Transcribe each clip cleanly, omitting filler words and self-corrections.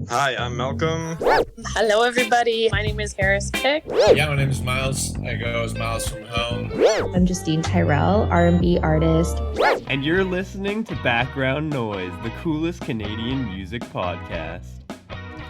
Hi, I'm Malcolm. Hello, everybody. My name is Harris Pick. Yeah, my name is Miles. I go as Miles from Home. I'm Justine Tyrell, R&B artist. And you're listening to Background Noise, the coolest Canadian music podcast.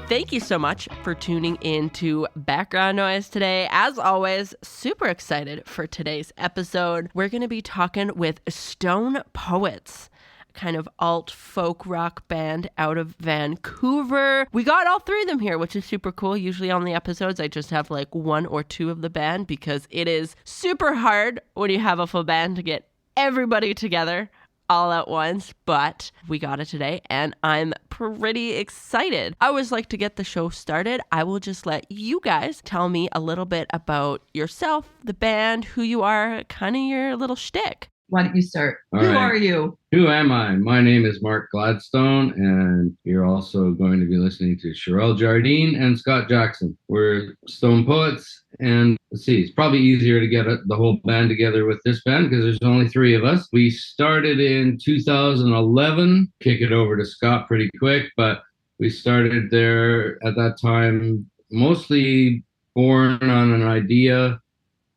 Thank you so much for tuning in to Background Noise today. As always, super excited for today's episode. We're going to be talking with Stone Poets, kind of alt folk rock band out of Vancouver. We got all three of them here, which is super cool. Usually on the episodes, I just have like one or two of the band because it is super hard when you have a full band to get everybody together all at once, but we got it today and I'm pretty excited. I always like to get the show started. I will just let you guys tell me a little bit about yourself, the band, who you are, kind of your little shtick. Why don't you start? All Who right. are you? Who am I? My name is Mark Gladstone, and you're also going to be listening to Sherelle Jardine and Scott Jackson. We're Stone Poets, and let's see, it's probably easier to get the whole band together with this band because there's only three of us. We started in 2011, kick it over to Scott pretty quick, but we started there at that time mostly born on an idea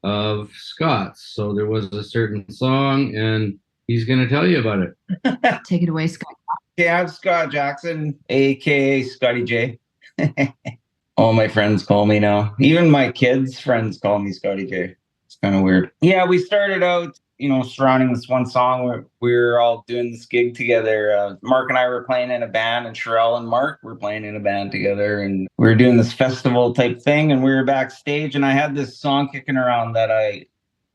of Scott's. So there was a certain song, and he's going to tell you about it. Take it away, Scott. Yeah, I'm Scott Jackson, aka Scotty J. All my friends call me now. Even my kids' friends call me Scotty J. It's kind of weird. Yeah, we started out, surrounding this one song where we were all doing this gig together. Mark and I were playing in a band, and Sherelle and Mark were playing in a band together, and we were doing this festival type thing, and we were backstage, and I had this song kicking around that I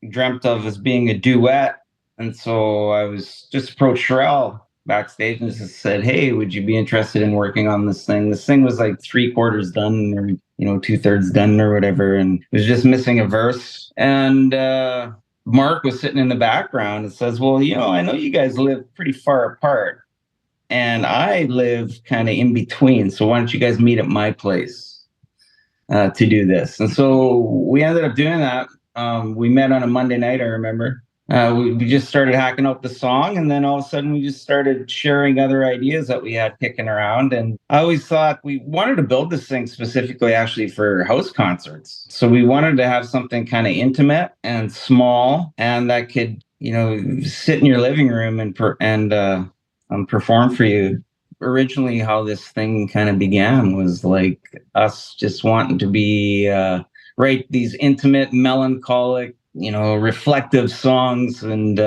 dreamt of as being a duet. And so I was just approached Sherelle backstage and just said, hey, would you be interested in working on this thing? This thing was like 3/4 done or, 2/3 done or whatever. And it was just missing a verse. And Mark was sitting in the background and says, well, I know you guys live pretty far apart and I live kind of in between. So why don't you guys meet at my place to do this? And so we ended up doing that. We met on a Monday night, I remember. We just started hacking out the song, and then all of a sudden we just started sharing other ideas that we had kicking around. And I always thought we wanted to build this thing specifically actually for house concerts. So we wanted to have something kind of intimate and small, and that could, sit in your living room and perform for you. Originally, how this thing kind of began was like us just wanting to be write these intimate, melancholic, reflective songs and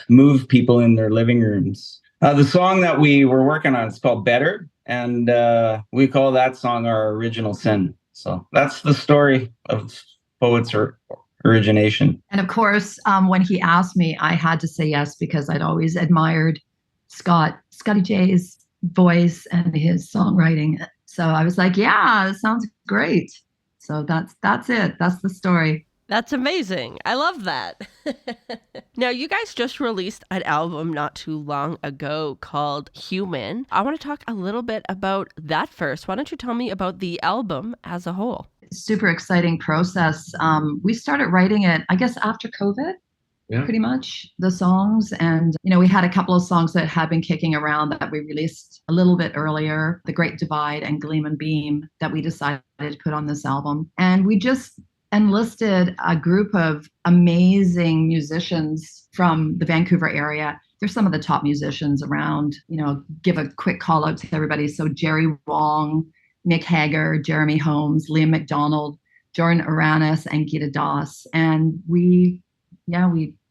move people in their living rooms. The song that we were working on is called Better, and we call that song our original sin. So that's the story of Poets' origination. And of course, when he asked me, I had to say yes because I'd always admired Scotty J's voice and his songwriting. So I was like, yeah, it sounds great. So that's it. That's the story. That's amazing. I love that. Now, you guys just released an album not too long ago called Human. I want to talk a little bit about that first. Why don't you tell me about the album as a whole? Super exciting process. We started writing it, I guess, after COVID. Yeah. Pretty much the songs. And, we had a couple of songs that had been kicking around that we released a little bit earlier, The Great Divide and Gleam and Beam, that we decided to put on this album. And we just enlisted a group of amazing musicians from the Vancouver area. They're some of the top musicians around, give a quick call out to everybody. So Jerry Wong, Mick Hager, Jeremy Holmes, Liam McDonald, Jordan Aranis, and Gita Das. And we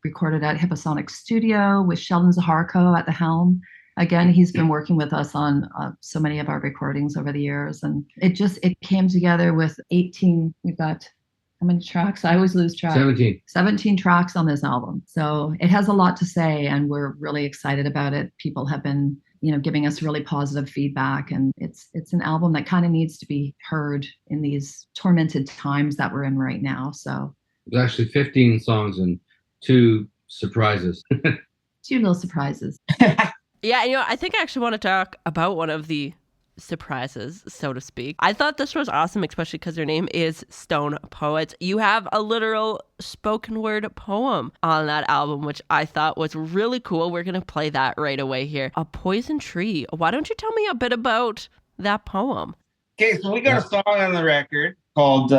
recorded at Hipposonic Studio with Sheldon Zaharko at the helm. Again, he's been working with us on so many of our recordings over the years. And it came together with 18, we've got how many tracks? I always lose track. 17 tracks on this album. So it has a lot to say, and we're really excited about it. People have been, giving us really positive feedback, and it's an album that kind of needs to be heard in these tormented times that we're in right now. So there's actually 15 songs and 2 surprises. 2 little surprises. Yeah, I think I actually want to talk about one of the surprises, so to speak. I thought this was awesome, especially because your name is Stone Poets. You have a literal spoken word poem on that album, which I thought was really cool. We're going to play that right away here. A Poison Tree. Why don't you tell me a bit about that poem? Okay, so we got a song on the record called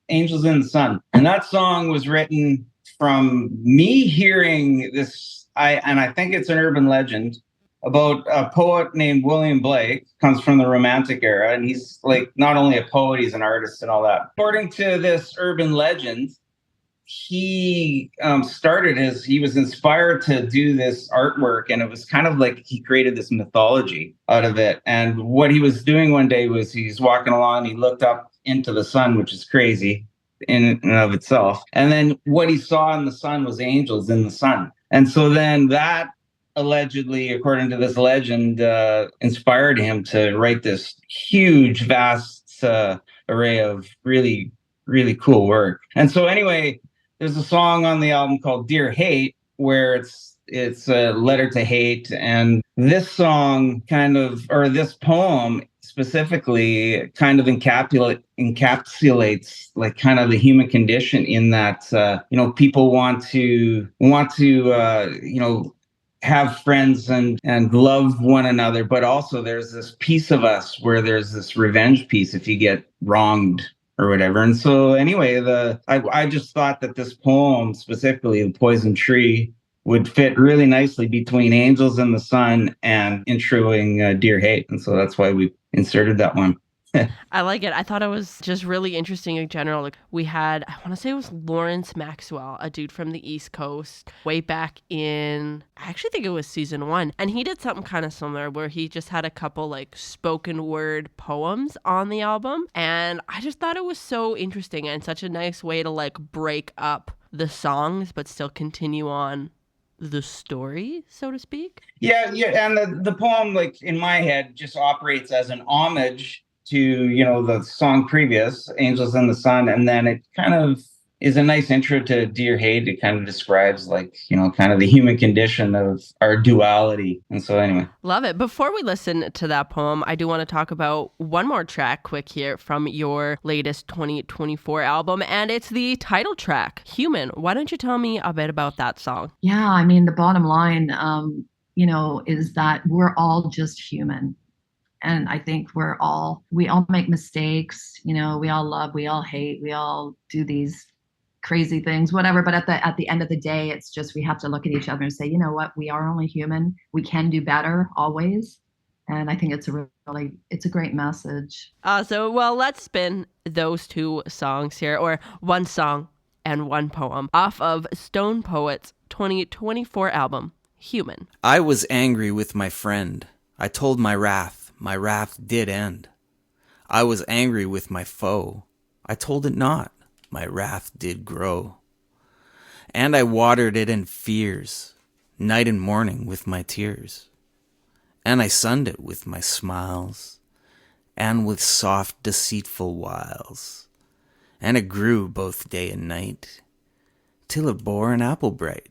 Angels in the Sun. And that song was written from me hearing this, I think it's an urban legend, about a poet named William Blake, comes from the Romantic era. And he's like not only a poet, he's an artist and all that. According to this urban legend, he he was inspired to do this artwork, and it was kind of like he created this mythology out of it. And what he was doing one day was he's walking along, he looked up into the sun, which is crazy in and of itself. And then what he saw in the sun was angels in the sun. And so then that allegedly, according to this legend, inspired him to write this huge, vast array of really, really cool work. And so anyway, there's a song on the album called Dear Hate, where it's a letter to hate. And this song this poem specifically kind of encapsulates like kind of the human condition in that, people want to have friends and love one another. But also there's this piece of us where there's this revenge piece if you get wronged or whatever. And so anyway, I just thought that this poem, specifically The Poison Tree, would fit really nicely between Angels in the Sun and introing Dear Hate. And so that's why we inserted that one. I like it. I thought it was just really interesting in general. Like we had, I want to say it was Lawrence Maxwell, a dude from the East Coast, way back in, I actually think it was season 1. And he did something kind of similar where he just had a couple like spoken word poems on the album. And I just thought it was so interesting and such a nice way to like break up the songs, but still continue on the story, so to speak. Yeah. And the poem, like in my head, just operates as an homage to, the song previous, Angels in the Sun. And then it kind of is a nice intro to Dear Hate. It kind of describes like, kind of the human condition of our duality. And so anyway. Love it. Before we listen to that poem, I do want to talk about one more track quick here from your latest 2024 album. And it's the title track, Human. Why don't you tell me a bit about that song? Yeah, I mean, the bottom line, is that we're all just human. And I think we all make mistakes, we all love, we all hate, we all do these crazy things, whatever. But at the end of the day, it's just, we have to look at each other and say, you know what, we are only human. We can do better always. And I think it's a great message. So, well, let's spin those two songs here, or one song and one poem off of Stone Poets' 2024 album, Human. I was angry with my friend. I told my wrath did end. I was angry with my foe. I told it not. My wrath did grow. And I watered it in fears, night and morning with my tears. And I sunned it with my smiles, and with soft deceitful wiles. And it grew both day and night, till it bore an apple bright.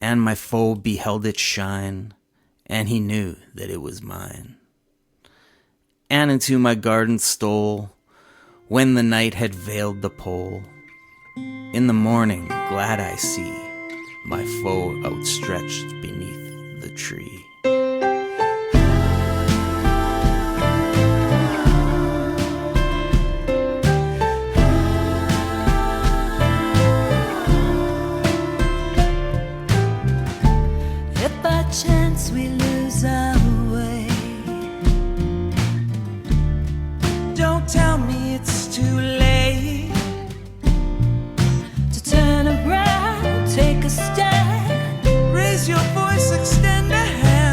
And my foe beheld it shine, and he knew that it was mine. And into my garden stole, when the night had veiled the pole. In the morning glad I see my foe outstretched beneath the tree. If by chance we lose our way, don't tell me it's too late to turn around, take a stand, raise your voice, extend a hand.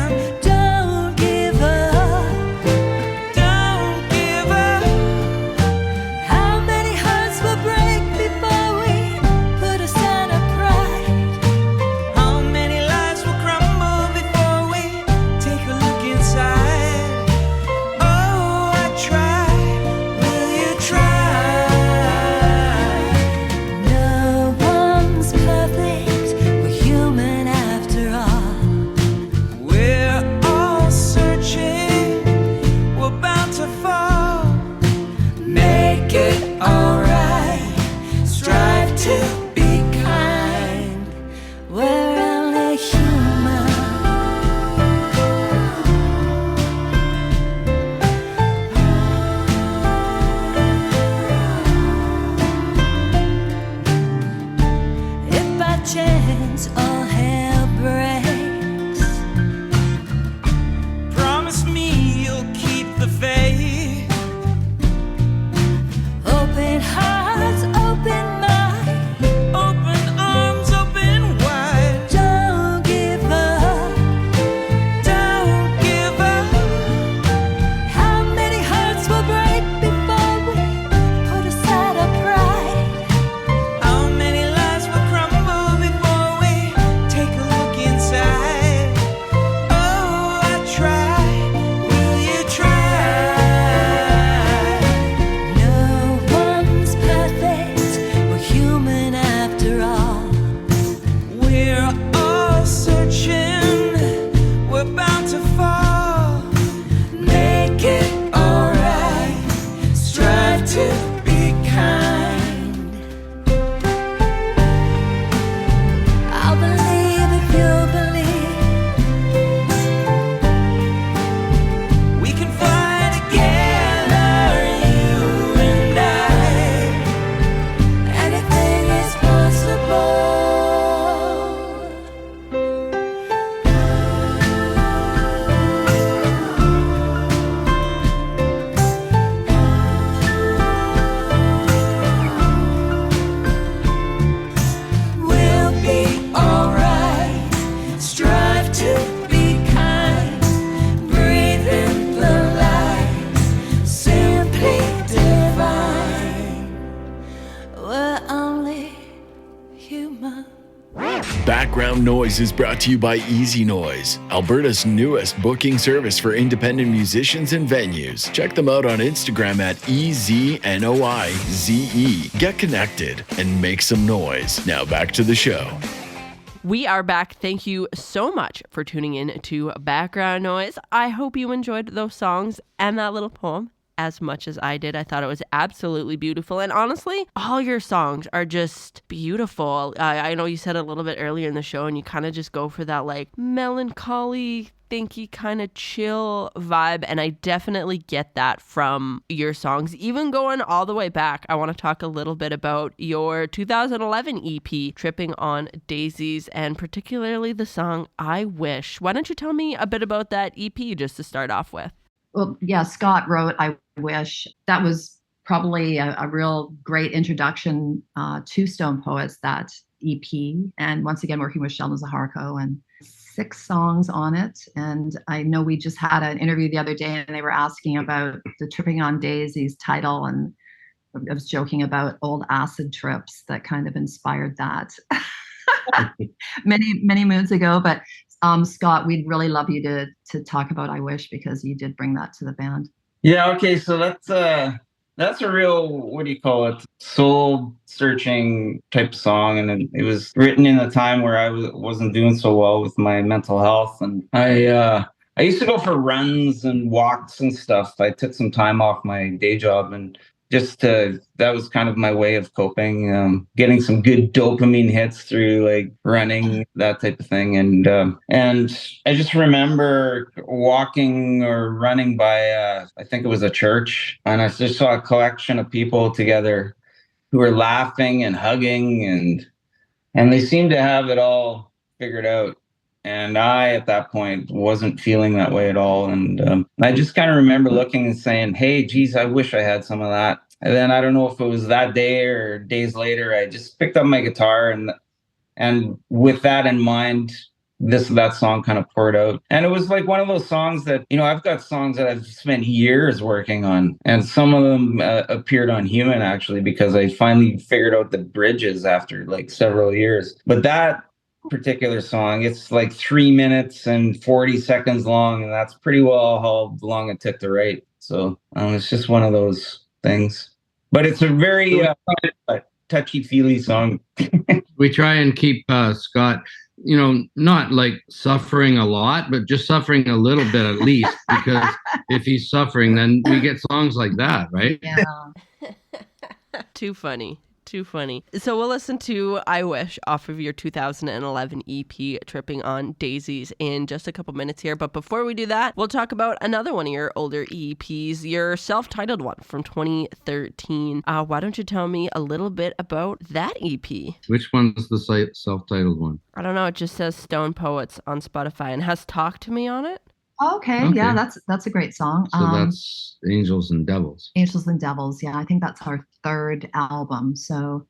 Background Noise is brought to you by Easy Noise, Alberta's newest booking service for independent musicians and venues. Check them out on Instagram at EZNOIZE. Get connected and make some noise. Now back to the show. We are back. Thank you so much for tuning in to Background Noise. I hope you enjoyed those songs and that little poem as much as I did. I thought it was absolutely beautiful. And honestly, all your songs are just beautiful. I know you said a little bit earlier in the show, and you kind of just go for that like melancholy, thinky kind of chill vibe, and I definitely get that from your songs. Even going all the way back, I want to talk a little bit about your 2011 EP, Tripping on Daisies, and particularly the song I Wish. Why don't you tell me a bit about that EP just to start off with? Well, yeah, Scott wrote I Wish. That was probably a real great introduction to Stone Poets, that EP. And once again, working with Sheldon Zaharko, and 6 songs on it. And I know we just had an interview the other day and they were asking about the Tripping on Daisies title. And I was joking about old acid trips that kind of inspired that many moons ago. But Scott, we'd really love you to talk about I Wish, because you did bring that to the band. Yeah, okay, so that's a real, what do you call it, soul searching type song, and it was written in a time where I wasn't doing so well with my mental health, and I used to go for runs and walks and stuff. I took some time off my day job, and that was kind of my way of coping, getting some good dopamine hits through like running, that type of thing. And I just remember walking or running by, I think it was a church, and I just saw a collection of people together who were laughing and hugging, and they seemed to have it all figured out. And I, at that point, wasn't feeling that way at all. And I just kind of remember looking and saying, hey, geez, I wish I had some of that. And then I don't know if it was that day or days later, I just picked up my guitar, and with that in mind, that song kind of poured out. And it was like one of those songs that, I've got songs that I've spent years working on, and some of them appeared on Human, actually, because I finally figured out the bridges after like several years. But that particular song, it's like 3 minutes and 40 seconds long, and that's pretty well how long it took to write. So it's just one of those things, but it's a very touchy-feely song. We try and keep Scott, not like suffering a lot, but just suffering a little bit at least, because if he's suffering, then we get songs like that, right? Yeah. Too funny. So we'll listen to I Wish off of your 2011 EP, Tripping on Daisies, in just a couple minutes here. But before we do that, we'll talk about another one of your older EPs, your self-titled one from 2013. Why don't you tell me a little bit about that EP? Which one's the self-titled one? I don't know. It just says Stone Poets on Spotify and has Talk to Me on it. Okay. Yeah, that's a great song. So that's Angels and Devils. Angels and Devils. Yeah, I think that's our 3rd album. So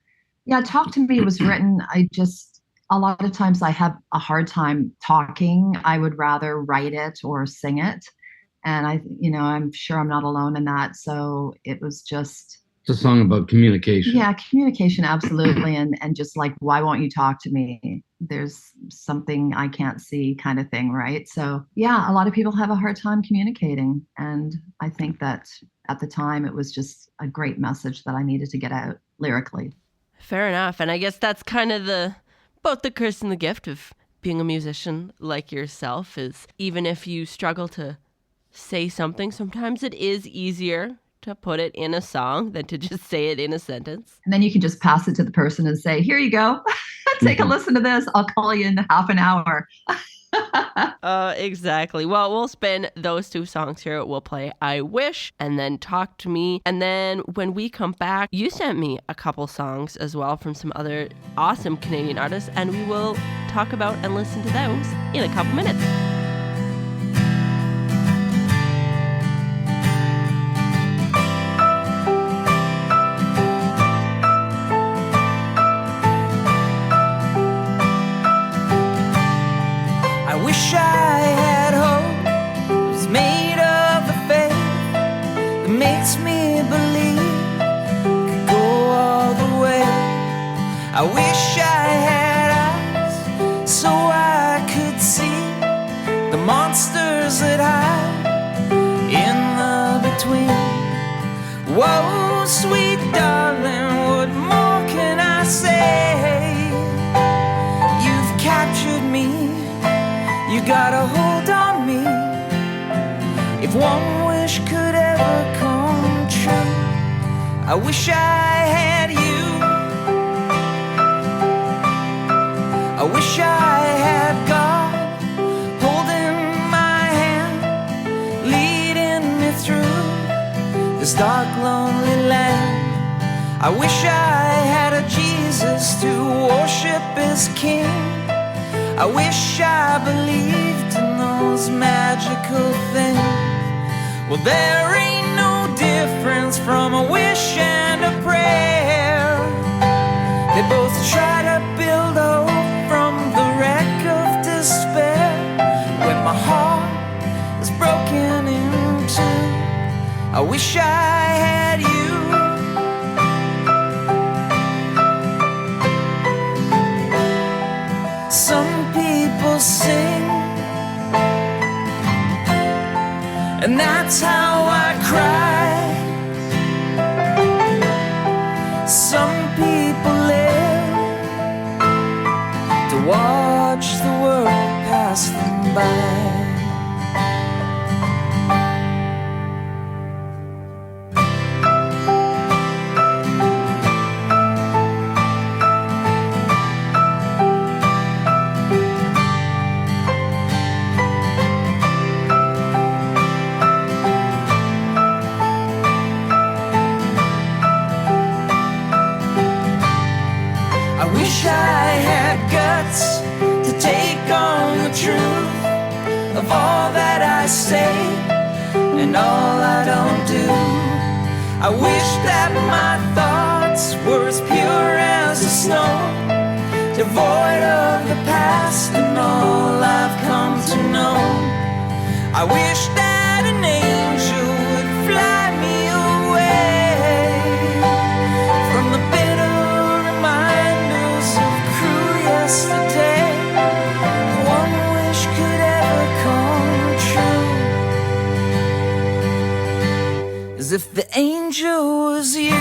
yeah, Talk to Me was written. A lot of times I have a hard time talking. I would rather write it or sing it. And I'm sure I'm not alone in that. So it was just... It's a song about communication. Yeah, communication, absolutely. And just like, why won't you talk to me? There's something I can't see, kind of thing, right? So yeah, a lot of people have a hard time communicating. And I think that at the time it was just a great message that I needed to get out lyrically. Fair enough. And I guess that's kind of both the curse and the gift of being a musician like yourself, is even if you struggle to say something, sometimes it is easier to put it in a song than to just say it in a sentence. And then you can just pass it to the person and say, here you go. Take a listen to this. I'll call you in half an hour. Exactly. Well, we'll spin those 2 songs here. We'll play I Wish and then Talk to Me. And then when we come back, you sent me a couple songs as well from some other awesome Canadian artists, and we will talk about and listen to those in a couple minutes. Wish I had hope that was made of a faith that makes me believe I could go all the way. I wish I had eyes so I could see the monsters that hide in the between. Whoa, sweet darling, what more can I say? You've captured me, you got a hold on me. If one wish could ever come true, I wish I had you. I wish I had God holding my hand, leading me through this dark, lonely land. I wish I had a Jesus to worship as King. I wish I believed in those magical things. Well, there ain't no difference from a wish and a prayer. They both try to build hope from the wreck of despair. When my heart is broken in two, I wish I had you. Some people sing, and that's how I cry. Some people live to watch the world pass them by. I wish I had guts to take on the truth of all that I say and all I don't do. I wish that my thoughts were as pure as the snow, devoid of the past and all I've come to know. I wish that an angel would fly me away from the bitter reminders of cruel yesterday. One wish could ever come true, as if the angel was you.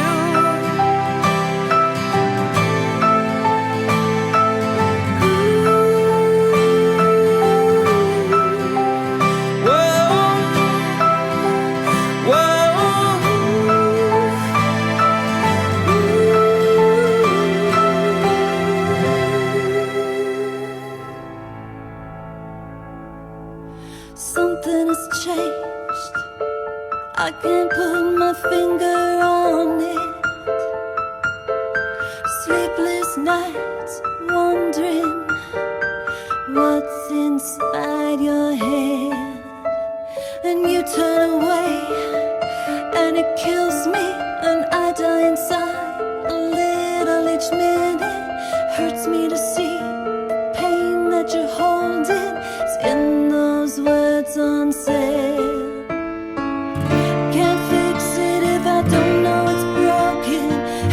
Something has changed, I can't put my finger on it. Sleepless nights, wondering what's inside your head. And you turn away, and it kills me, and I die inside. A little each minute hurts me to see the pain that you're holding is in those words unsaid. Can't fix it if I don't know it's broken.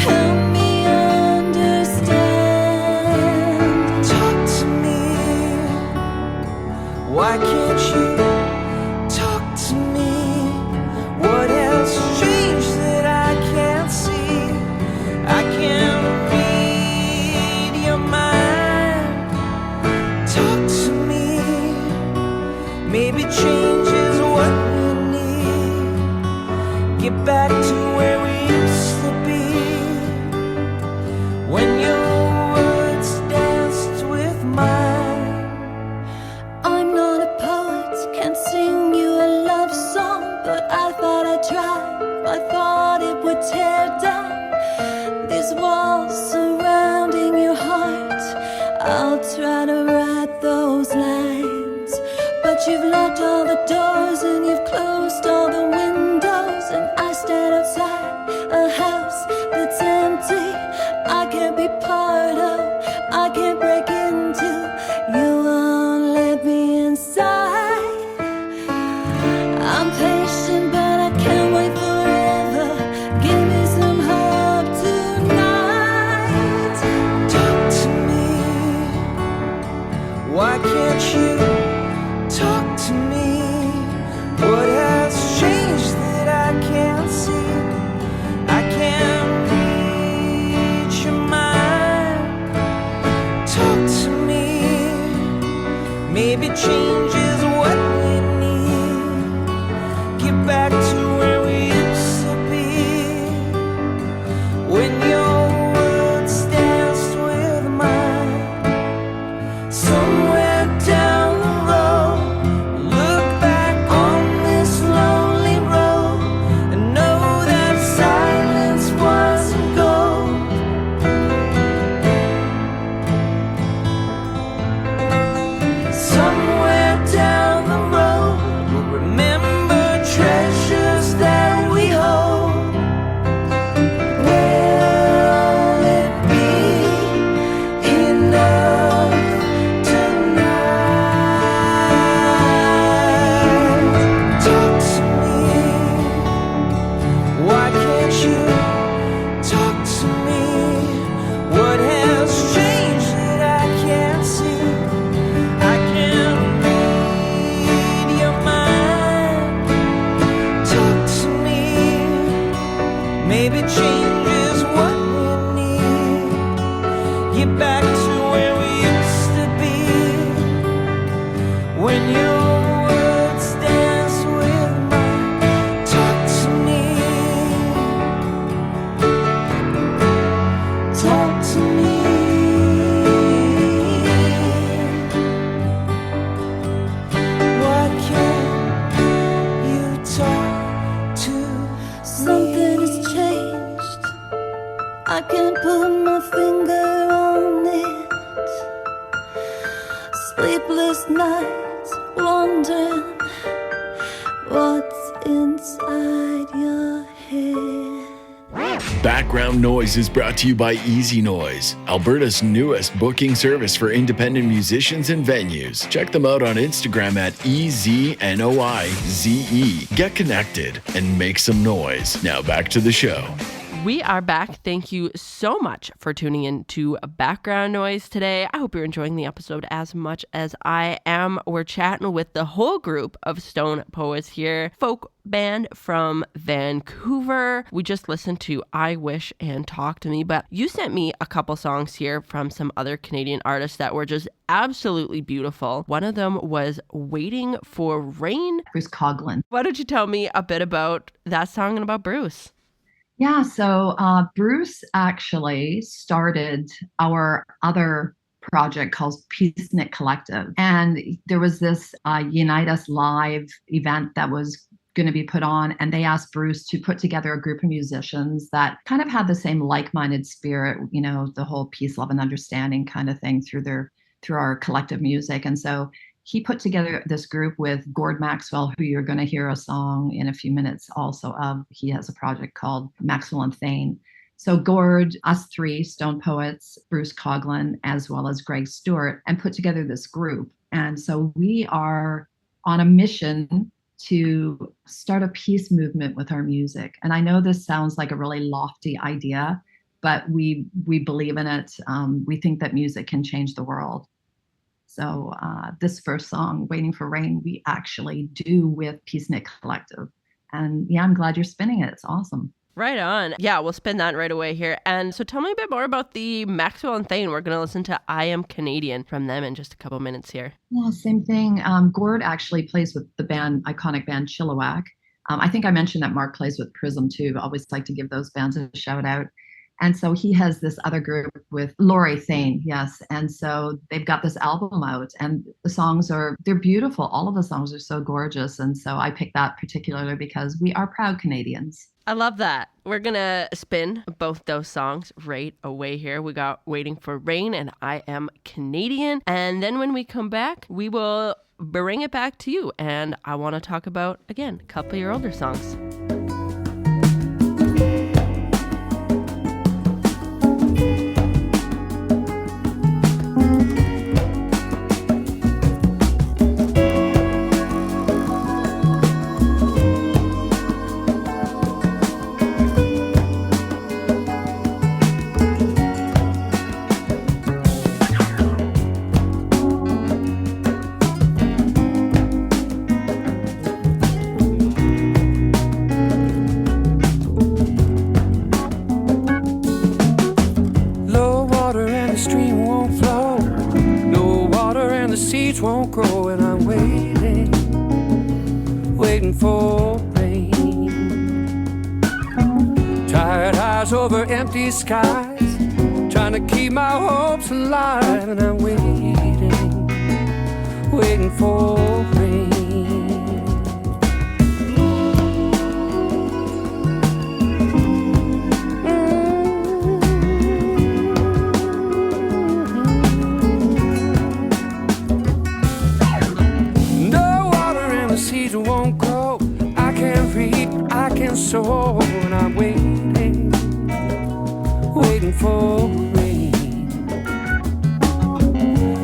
Help me understand. Talk to me. Why can't you talk to me? What else changed that I can't see? I can't read your mind. Talk to me. Maybe change is what we need. Get back to where we used to be, when your words danced with mine. I'm not a poet, can't sing you a love song, but I thought I'd try. I thought it would tear down these walls surrounding your heart. I'll try to write those lines, but you've locked all the doors and you've closed all the windows, and I stand outside a house that's empty. I can't be part of, I can't break into. You won't let me inside. I'm patient, but I can't wait forever. Give me some hope tonight. Talk to me. maybe change is what we need. Get back to where we used to be. When your words dance with mine, talk to me. Talk to me. Why can't you talk to Something has changed. I can't put my finger on it. Sleepless nights, wondering what's inside your head. Background Noise is brought to you by Easy Noise, Alberta's newest booking service for independent musicians and venues. Check them out on Instagram at EZNOIZE. Get connected and make some noise. Now back to the show. We are back. Thank you so much for tuning in to Background Noise today. I hope you're enjoying the episode as much as I am. We're chatting with the whole group of Stone Poets here, folk band from Vancouver. We just listened to I Wish and Talk to Me, but you sent me a couple songs here from some other Canadian artists that were just absolutely beautiful. One of them was Waiting for Rain. Bruce Coughlin. Why don't you tell me a bit about that song and about Bruce? Yeah, so Bruce actually started our other project called Peacenik Collective. And there was this Unite Us Live event that was going to be put on, and they asked Bruce to put together a group of musicians that kind of had the same like-minded spirit, you know, the whole peace, love, and understanding kind of thing through our collective music. And so he put together this group with Gord Maxwell, who you're going to hear a song in a few minutes also of. He has a project called Maxwell and Thane. So Gord, us three, Stone Poets, Bruce Coughlin, as well as Greg Stewart, and put together this group. And so we are on a mission to start a peace movement with our music. And I know this sounds like a really lofty idea, but we believe in it. We think that music can change the world. So this first song, Waiting for Rain, we actually do with Peacenik Collective. And yeah, I'm glad you're spinning it. It's awesome. Right on. Yeah, we'll spin that right away here. And so tell me a bit more about the Maxwell and Thane. We're going to listen to I Am Canadian from them in just a couple minutes here. Yeah, same thing. Gord actually plays with the iconic band Chilliwack. I think I mentioned that Mark plays with Prism too. I always like to give those bands a shout out. And so he has this other group with Laurie Thane, yes. And so they've got this album out, and the songs they're beautiful. All of the songs are so gorgeous. And so I picked that particularly because we are proud Canadians. I love that. We're going to spin both those songs right away here. We got Waiting for Rain and I Am Canadian. And then when we come back, we will bring it back to you. And I want to talk about, again, a couple of your older songs. Won't grow, and I'm waiting for rain. Tired eyes over empty skies, trying to keep my hopes alive, and I'm waiting for rain. Won't grow, I can reap, I can sow, and I'm waiting for rain.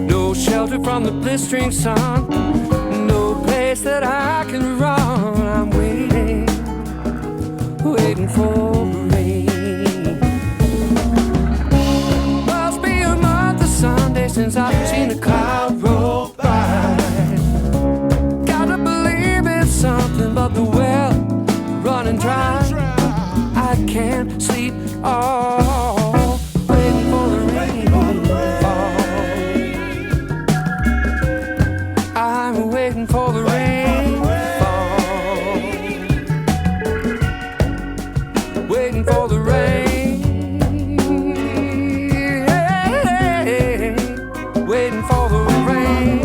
No shelter from the blistering sun, no place that I can run. I'm waiting for rain. Must be a month of Sunday since I've seen a cloud roll by. Something but the well running dry. I can't sleep. Oh, waiting for the rain to fall. I'm waiting for the rain to fall. Waiting for the rain. Waiting for the rain.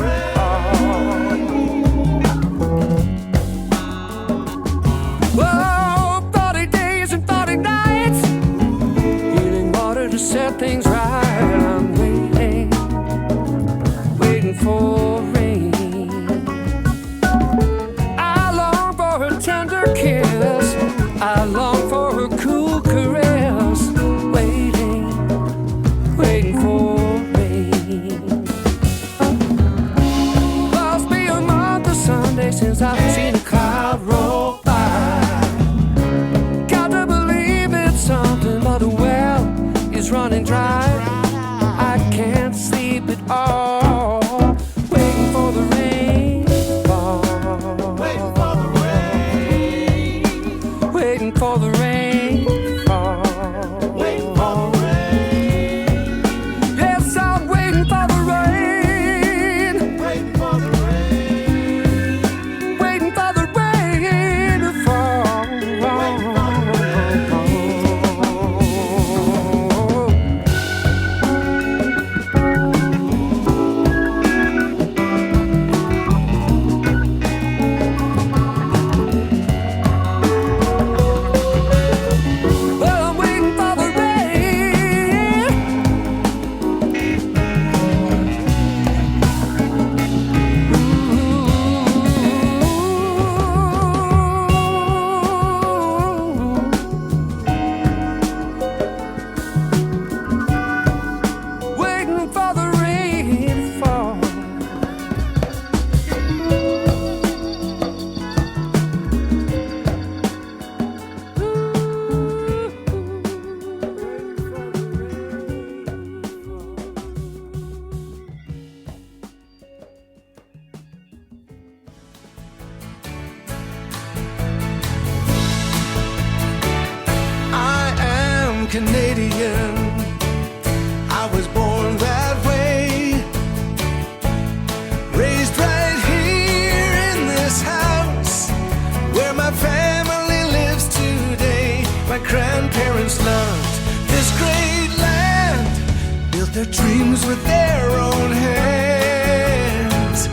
Whoa, 40 days and 40 nights, healing water to set things right. I'm waiting, waiting for rain. I long for her tender kiss, I long for her cool caress. Waiting, waiting for since I've seen a cloud roll by. Got to believe it's something, but the well is running dry. I can't sleep at all, waiting for the rain to fall. Waiting for the rain. Waiting for the rain to fall. Waiting for the rain. Yes, I'm waiting for the rain. Waiting for the rain. Canadian, I was born that way, raised right here in this house where my family lives today. My grandparents loved this great land, built their dreams with their own hands,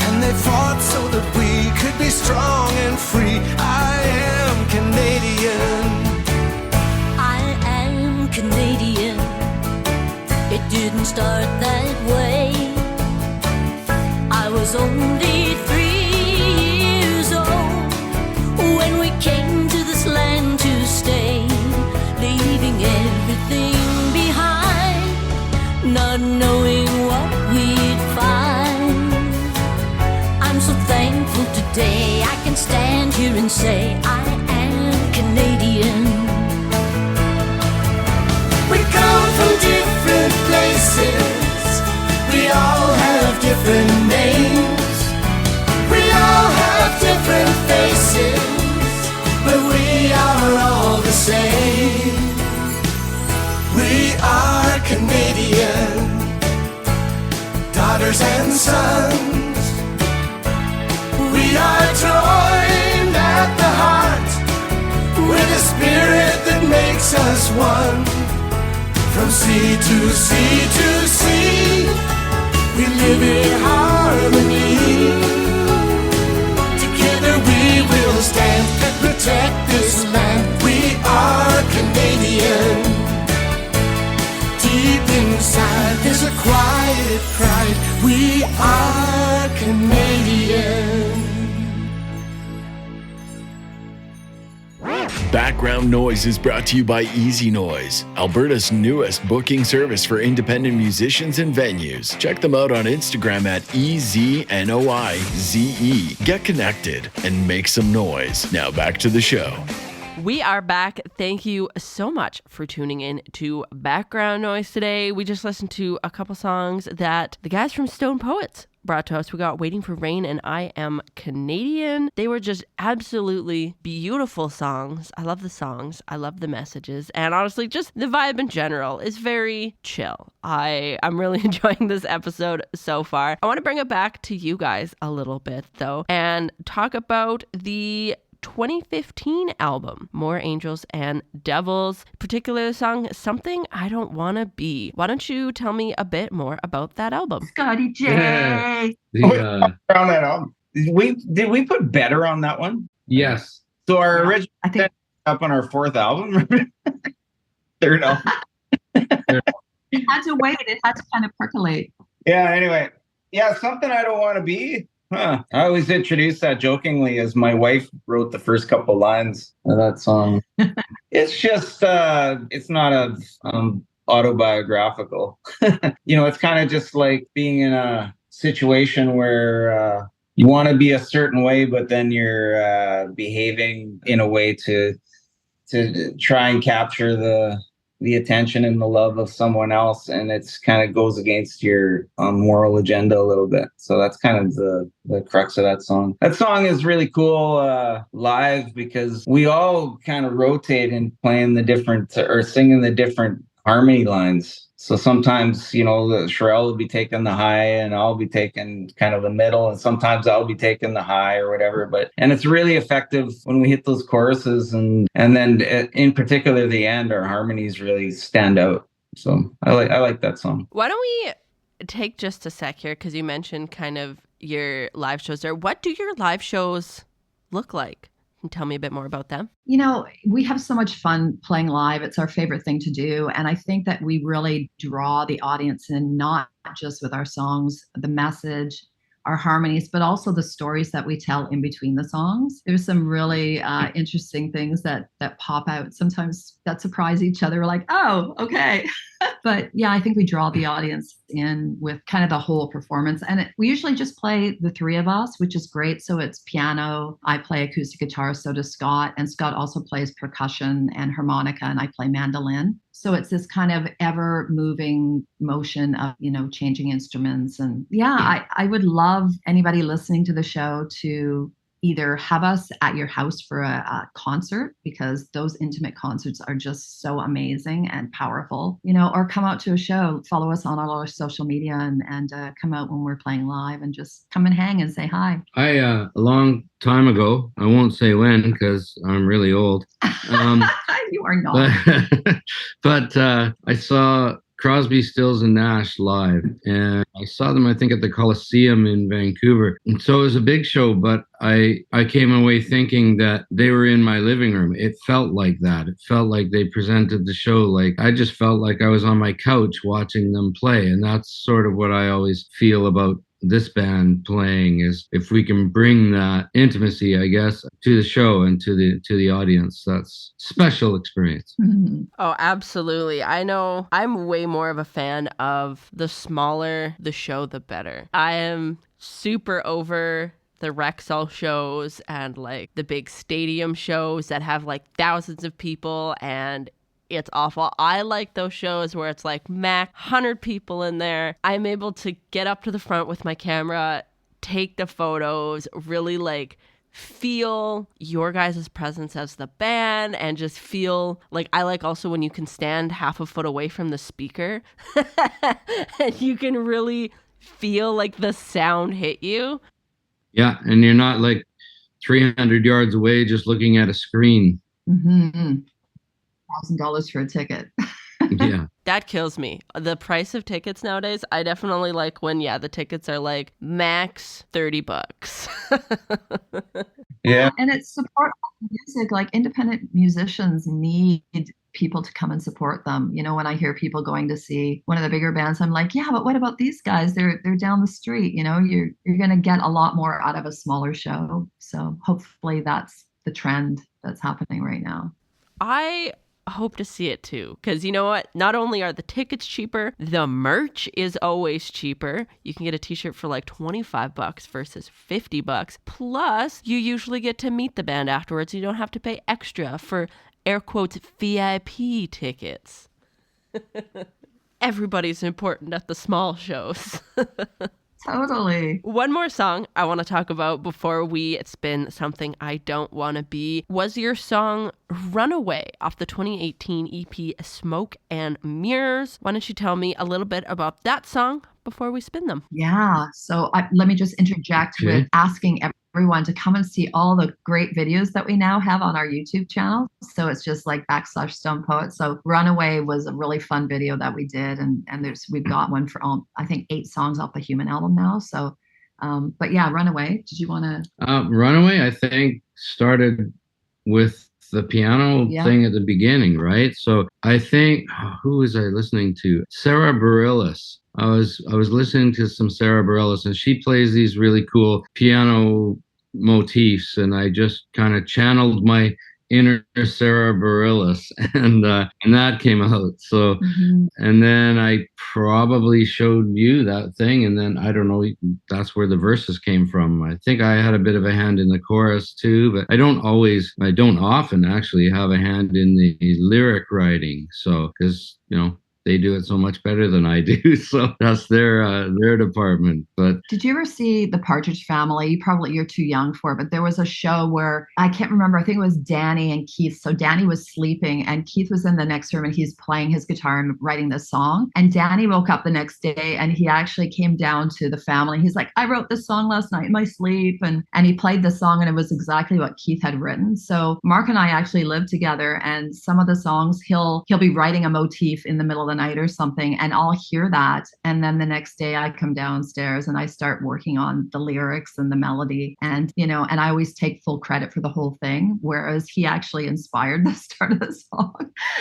and they fought so that we could be strong and free. I am Canadian. Canadian, it didn't start that way. I was only 3 years old when we came to this land to stay, leaving everything behind, not knowing what we'd find. I'm so thankful today I can stand here and say I am Canadian. We come from different places, we all have different names, we all have different faces, but we are all the same. We are Canadian, daughters and sons. We are joined at the heart with a spirit that makes us one. From sea to sea to sea, we live in harmony. Together we will stand and protect this land. We are Canadian. Deep inside there's a quiet pride. We are Canadian. Background Noise is brought to you by Easy Noise, Alberta's newest booking service for independent musicians and venues. Check them out on Instagram at EZNOIZE. Get connected and make some noise. Now back to the show. We are back. Thank you so much for tuning in to Background Noise today. We just listened to a couple songs that the guys from Stone Poets brought to us. We got Waiting for Rain and I Am Canadian. They were just absolutely beautiful songs. I love the songs. I love the messages. And honestly, just the vibe in general is very chill. I'm really enjoying this episode so far. I want to bring it back to you guys a little bit, though, and talk about the 2015 album, More Angels and Devils, particularly the song Something I Don't Want to Be. Why don't you tell me a bit more about that album? Scotty J. On that album. Did we put Better on that one? Yes. So our original up on our fourth album. Third album. It had to wait. It had to kind of percolate. Yeah, anyway. Yeah, Something I Don't Want to Be. Huh. I always introduce that jokingly as my wife wrote the first couple lines of that song. It's just, it's not a autobiographical. It's kind of just like being in a situation where you want to be a certain way, but then you're behaving in a way to try and capture the attention and the love of someone else, and it's kind of goes against your moral agenda a little bit. So that's kind of the crux of that song. That song is really cool live because we all kind of rotate in playing the different or singing the different harmony lines. So sometimes, Sherelle will be taking the high and I'll be taking kind of the middle, and sometimes I'll be taking the high or whatever. And it's really effective when we hit those choruses, and then in particular the end, our harmonies really stand out. So I like that song. Why don't we take just a sec here, because you mentioned kind of your live shows there. What do your live shows look like? Can you tell me a bit more about them? We have so much fun playing live. It's our favorite thing to do. And I think that we really draw the audience in, not just with our songs, the message, our harmonies, but also the stories that we tell in between the songs. There's some really interesting things that pop out sometimes that surprise each other. We're like, oh, okay. But yeah, I think we draw the audience in with kind of the whole performance. And we usually just play the three of us, which is great. So it's piano, I play acoustic guitar, so does Scott. And Scott also plays percussion and harmonica, and I play mandolin. So it's this kind of ever moving motion of, changing instruments. And yeah, I would love anybody listening to the show to either have us at your house for a concert, because those intimate concerts are just so amazing and powerful, or come out to a show, follow us on all our social media and come out when we're playing live and just come and hang and say hi. A long time ago, I won't say when because I'm really old. You are not. But I saw Crosby, Stills, and Nash live, and I saw them, I think, at the Coliseum in Vancouver. And so it was a big show, but I came away thinking that they were in my living room. It felt like that. It felt like they presented the show. Like I just felt like I was on my couch watching them play. And that's sort of what I always feel about this band playing, is if we can bring that intimacy, I guess, to the show and to the audience, that's special experience. Mm-hmm. Oh, absolutely. I know I'm way more of a fan of the smaller the show, the better. I am super over the Rexall shows and like the big stadium shows that have like thousands of people and it's awful. I like those shows where it's like max 100 people in there. I'm able to get up to the front with my camera, take the photos, really like feel your guys' presence as the band, and just feel like I like also when you can stand half a foot away from the speaker and you can really feel like the sound hit you. Yeah, and you're not like 300 yards away just looking at a screen. Mm-hmm. $1,000 for a ticket. Yeah. That kills me. The price of tickets nowadays, I definitely like when, the tickets are like max $30. Yeah. And it's support music. Like independent musicians need people to come and support them. When I hear people going to see one of the bigger bands, I'm like, yeah, but what about these guys? They're down the street. You're going to get a lot more out of a smaller show. So hopefully that's the trend that's happening right now. I hope to see it too, because you know what, not only are the tickets cheaper, the merch is always cheaper. You can get a t-shirt for like $25 versus $50, plus you usually get to meet the band afterwards. You don't have to pay extra for air quotes VIP tickets. Everybody's important at the small shows. Totally. One more song I want to talk about before we spin Something I Don't Want to Be was your song Runaway off the 2018 EP Smoke and Mirrors. Why don't you tell me a little bit about that song before we spin them? Yeah. So let me just interject with asking everyone to come and see all the great videos that we now have on our YouTube channel. So it's just like /Stone Poets. So Runaway was a really fun video that we did. And we've got one for I think 8 songs off the Human album now. So, but yeah, Runaway. Did you want to? Runaway, I think, started with the piano thing at the beginning, right? So I think, who was I listening to? Sarah Bareilles. I was listening to some Sarah Bareilles, and she plays these really cool piano motifs, and I just kind of channeled my inner Sarah Bareilles, and that came out. So, and then I probably showed you that thing, and then I don't know, that's where the verses came from. I think I had a bit of a hand in the chorus too, but I don't often actually have a hand in the lyric writing. So, because they do it so much better than I do. So that's their department. But did you ever see The Partridge Family? You're too young for it, but there was a show where I can't remember. I think it was Danny and Keith. So Danny was sleeping and Keith was in the next room and he's playing his guitar and writing this song. And Danny woke up the next day and he actually came down to the family. He's like, I wrote this song last night in my sleep. And he played the song and it was exactly what Keith had written. So Mark and I actually lived together, and some of the songs he'll be writing a motif in the middle of the night or something, and I'll hear that, and then the next day I come downstairs and I start working on the lyrics and the melody, and and I always take full credit for the whole thing, whereas he actually inspired the start of the song.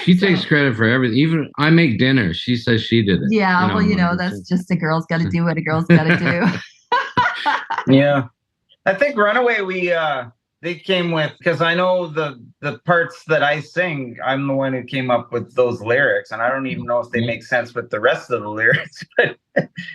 She takes credit for everything. Even I make dinner, she says she did it. Yeah, that's just a girl's got to do what a girl's got to do. Yeah, I think Runaway they came with, because I know the parts that I sing, I'm the one who came up with those lyrics, and I don't even know if they make sense with the rest of the lyrics, but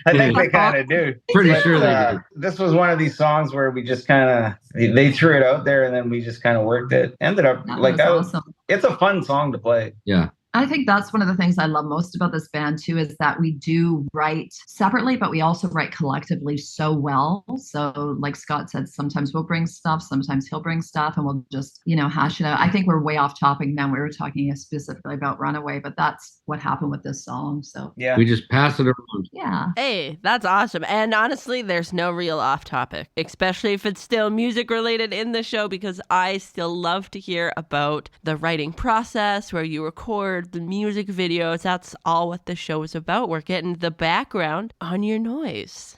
I think they kind of do. Pretty sure they do. This was one of these songs where we just kind of, they threw it out there and then we just kind of worked it. Ended up awesome. It's a fun song to play. Yeah. I think that's one of the things I love most about this band too, is that we do write separately, but we also write collectively so well. So like Scott said, sometimes we'll bring stuff, sometimes he'll bring stuff, and we'll just, hash it out. I think we're way off topic now. We were talking specifically about Runaway, but that's what happened with this song. So yeah, we just pass it around. Yeah. Hey, that's awesome. And honestly, there's no real off topic, especially if it's still music related in the show, because I still love to hear about the writing process, where you record the music videos. That's all what the show is about. We're getting the background on your noise.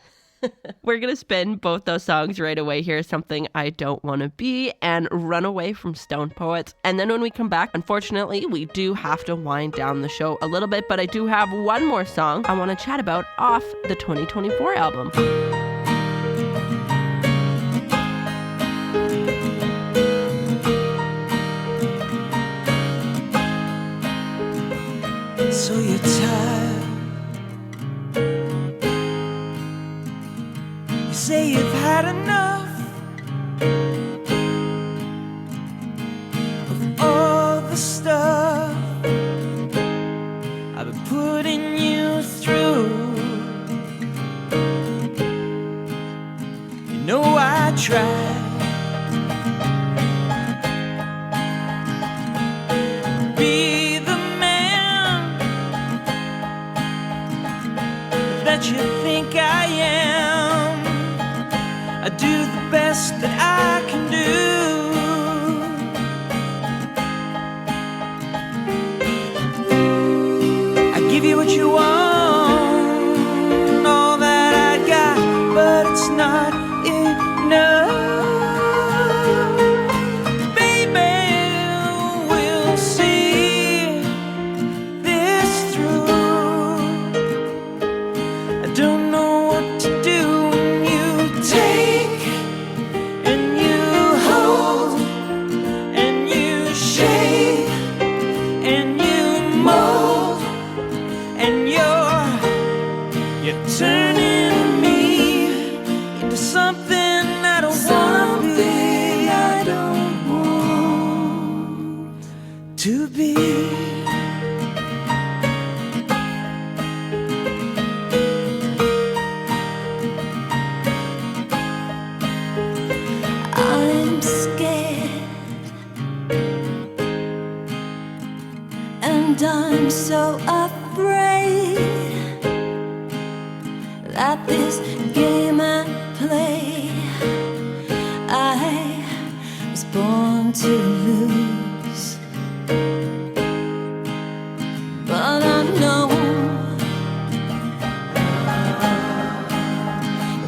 We're going to spin both those songs right away. Here's Something I Don't Want to Be and Runaway from Stone Poets. And then when we come back, unfortunately, we do have to wind down the show a little bit, but I do have one more song I want to chat about off the 2024 album. So you're tired. You say you've had enough of all the stuff I've been putting you through. You know I tried. Be the man that you think I am. I do the best that I can do. I give you what you want, all that I got, but it's not enough. Baby, we'll see this through. I don't know what to do when you take and you hold and you shake and you mold, and you're turning me into something I don't want to be. And I'm so afraid that this game I play, I was born to lose. But I know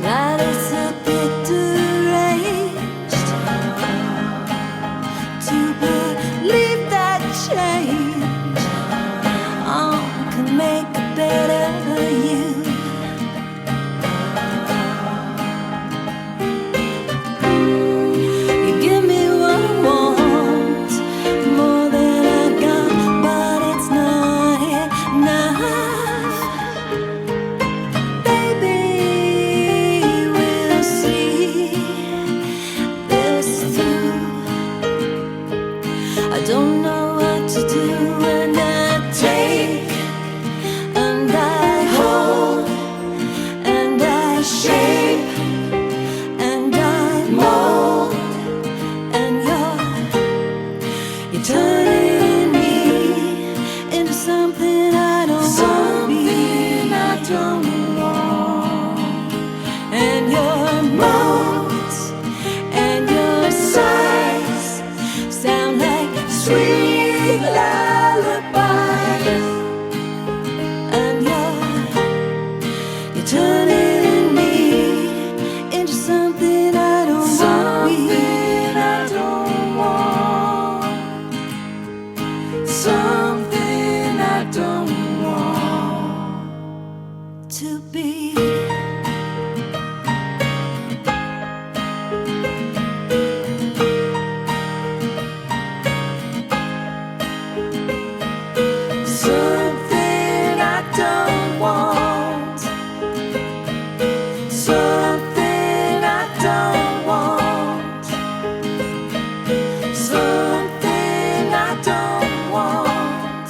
that it's a bit deranged to believe that change can make a better you. You give me what I want, more than I got, but it's not enough. Baby, we'll see this through. I don't know what to do when I take and I hold and I shape and I mold, and you're turning me into something I don't be, I don't want. And your modes and your sighs sound like sweet lullabies, and you're turning me into something I don't want, something I don't want to be. Something I don't want, something I don't want, something I don't want.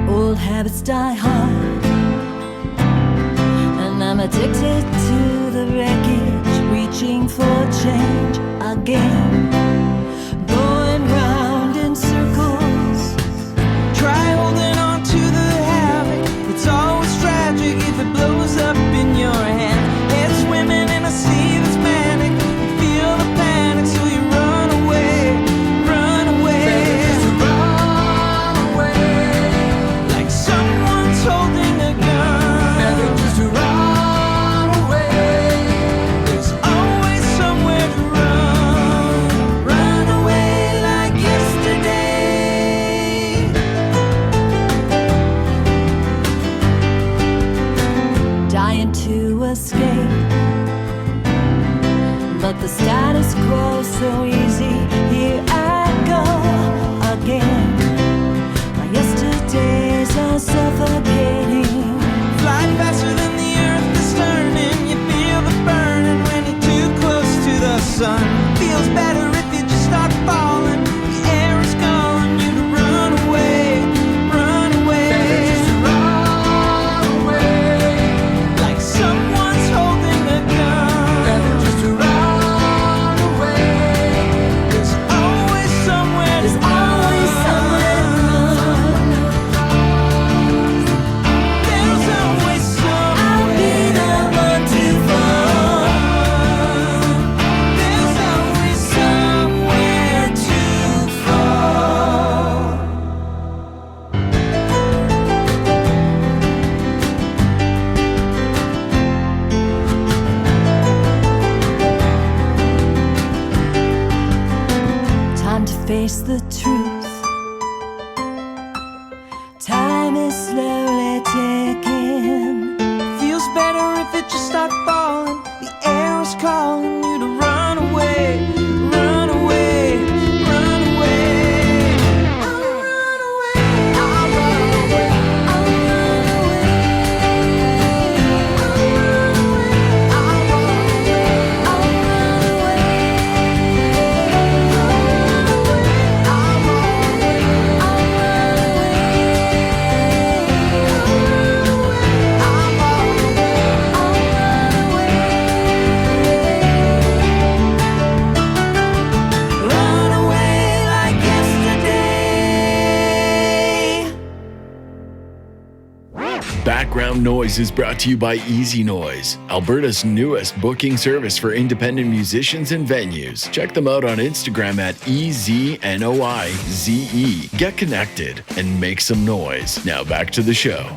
Old habits die hard, and I'm addicted to the wreckage, reaching for change again, going round in circles. Try holding on to the havoc. It's always tragic if it blows up in your hand. Head swimming in a sea that's manic. You feel the panic, so you run away, run away. Run away. Like someone's holding a gun. Just run away. There's always somewhere to run. Background Noise is brought to you by Easy Noise, Alberta's newest booking service for independent musicians and venues. Check them out on Instagram at EZNOIZE. Get connected and make some noise. Now back to the show.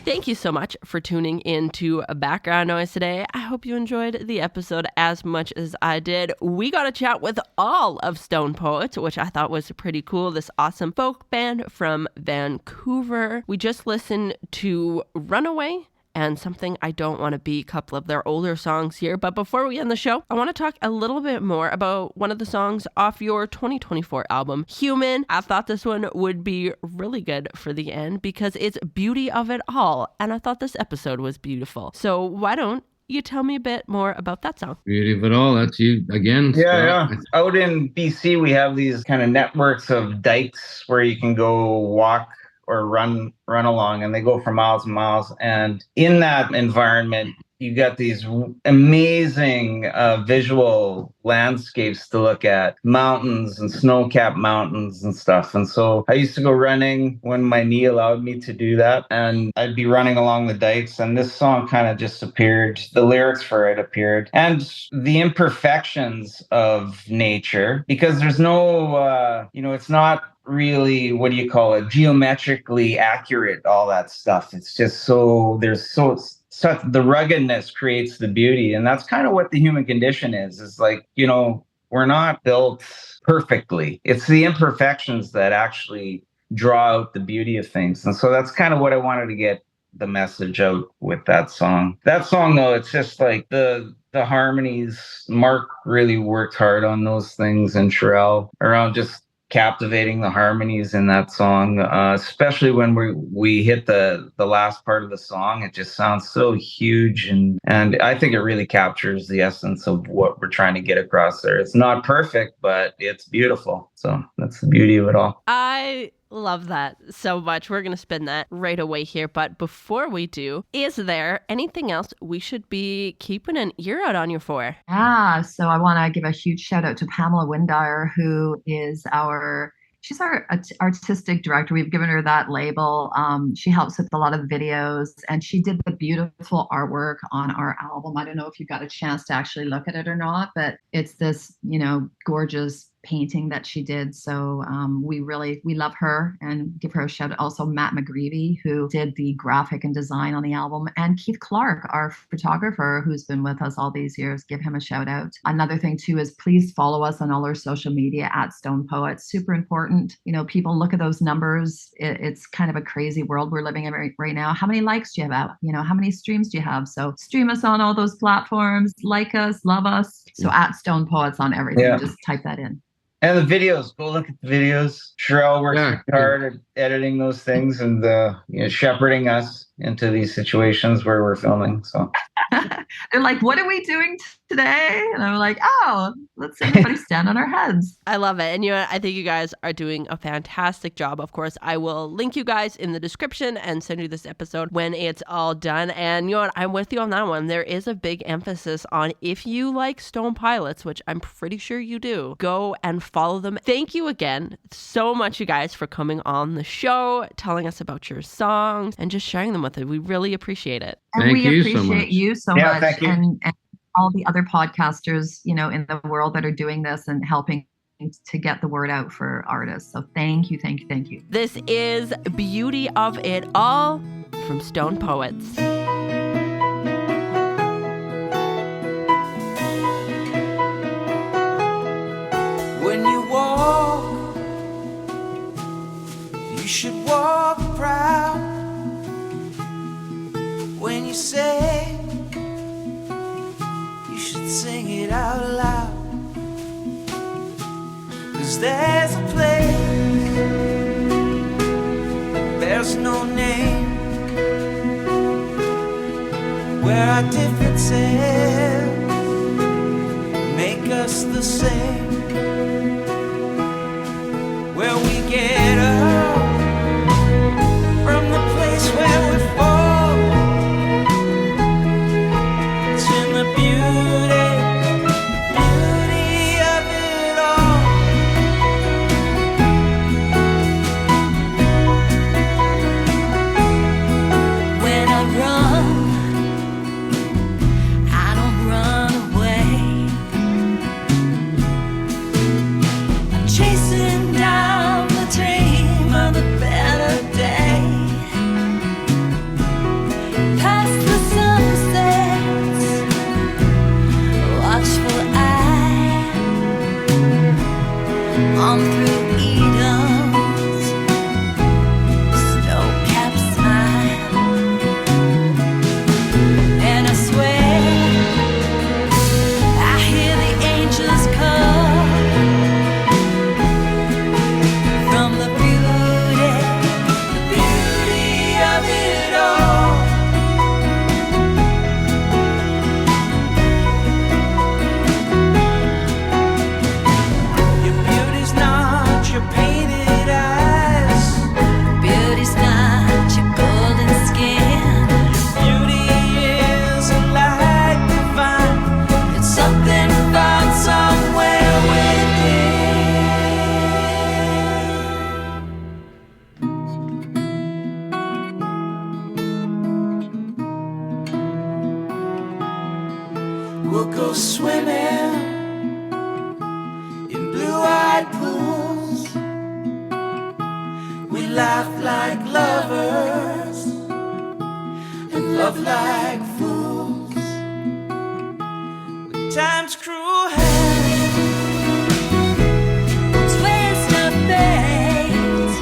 Thank you so much for tuning in to Background Noise today. I hope you enjoyed the episode as much as I did. We got to chat with all of Stone Poets, which I thought was pretty cool. This awesome folk band from Vancouver. We just listened to Runaway and Something I Don't Want to Be, a couple of their older songs here. But before we end the show, I want to talk a little bit more about one of the songs off your 2024 album, Human. I thought this one would be really good for the end because it's Beauty of It All. And I thought this episode was beautiful. So why don't you tell me a bit more about that song? Beauty of It All, that's you again, Yeah, Scott. yeah. Out in BC, we have these kind of networks of dikes where you can go walk or run along, and they go for miles and miles. And in that environment, you got these amazing visual landscapes to look at, mountains and snow-capped mountains and stuff. And so I used to go running when my knee allowed me to do that, and I'd be running along the dikes, and this song kind of just appeared. The lyrics for it appeared, and the imperfections of nature, because there's no it's not really, what do you call it, geometrically accurate, all that stuff. It's just such the ruggedness creates the beauty. And that's kind of what the human condition is like, we're not built perfectly. It's the imperfections that actually draw out the beauty of things. And so that's kind of what I wanted to get the message out with that song. That song, though, it's just like the harmonies. Mark really worked hard on those things, and Sherelle, around just captivating the harmonies in that song, especially when we hit the last part of the song. It just sounds so huge, and I think it really captures the essence of what we're trying to get across there. It's not perfect, but it's beautiful. So that's the beauty of it all. I love that so much. We're going to spin that right away here. But before we do, is there anything else we should be keeping an ear out on you for? Yeah, so I want to give a huge shout out to Pamela Windire, who is she's our artistic director. We've given her that label. She helps with a lot of videos, and she did the beautiful artwork on our album. I don't know if you got a chance to actually look at it or not, but it's this, gorgeous painting that she did. So we love her, and give her a shout out. Also Matt McGreevy, who did the graphic and design on the album, and Keith Clark, our photographer, who's been with us all these years. Give him a shout out. Another thing too is please follow us on all our social media at Stone Poets. Super important. People look at those numbers. It's kind of a crazy world we're living in right now. How many likes do you have out? How many streams do you have? So stream us on all those platforms, like us, love us. So at Stone Poets on everything. Yeah. Just type that in. And the videos, go look at the videos. Sherelle works hard at editing those things and shepherding us into these situations where we're filming. So they're like, what are we doing today? And I'm like, let's everybody stand on our heads. I love it. And I think you guys are doing a fantastic job. Of course, I will link you guys in the description and send you this episode when it's all done. And I'm with you on that one. There is a big emphasis on, if you like Stone Pilots, which I'm pretty sure you do, go and follow them. Thank you again so much, you guys, for coming on the show, telling us about your songs, and just sharing them with us. We really appreciate it. And we appreciate you so much. Thank you. And all the other podcasters, in the world that are doing this and helping to get the word out for artists. So thank you, thank you, thank you. This is Beauty of It All from Stone Poets. When you walk, you should walk proud. When you sing, you should sing it out loud. 'Cause there's a place, there's no name, where our differences make us the same, where we get up from the place where we fall. It's in the beauty of it all. When I We'll go swimming in blue-eyed pools. We laugh like lovers and love like fools. When time's cruel hand twist our fate,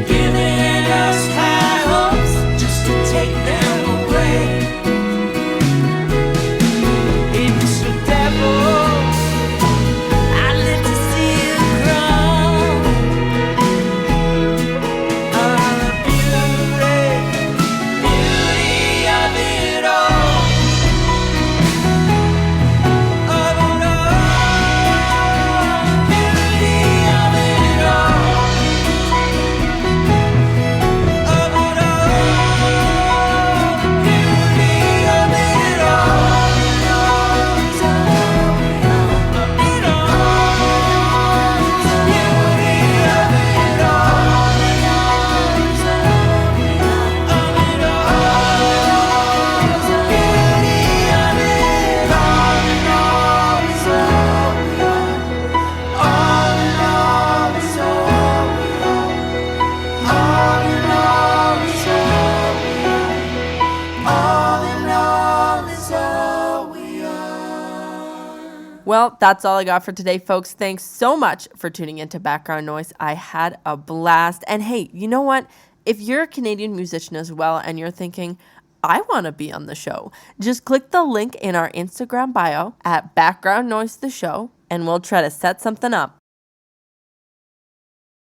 giving us high hopes just to take them away. Hey, Mr. Devil, I live to see you grow. The beauty of it all. Of it all, beauty of it all. Of it all, beauty of it all. Well, that's all I got for today, folks. Thanks so much for tuning into Background Noise. I had a blast. And hey, you know what? If you're a Canadian musician as well and you're thinking, I want to be on the show, just click the link in our Instagram bio at Background Noise the Show and we'll try to set something up.